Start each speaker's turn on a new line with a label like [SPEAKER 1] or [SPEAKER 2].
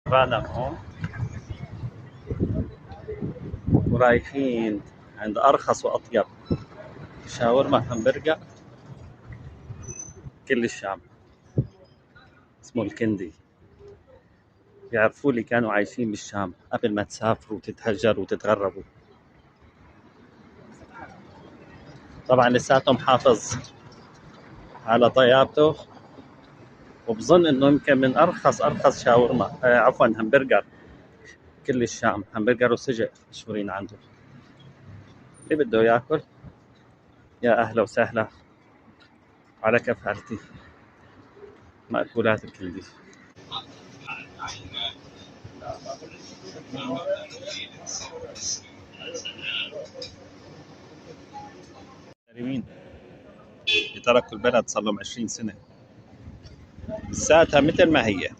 [SPEAKER 1] طلعنا هون ورايحين عند أرخص وأطيب شاورما همبرجر كل الشام، اسمه الكندي. بيعرفوا لي كانوا عايشين بالشام قبل ما تسافروا وتتهجروا وتتغربوا. طبعا لساتهم حافظ على طيابته، وبظن انه يمكن من ارخص شاورما عفوا همبرجر كل الشام. همبرجر وسجق مشهورين عنده. اللي بده ياكل يا اهلا وسهلا، على كفالتي مأكولات الكندي. مين تركوا البلد صار لهم 20 سنة، لساتها مثل ما هي.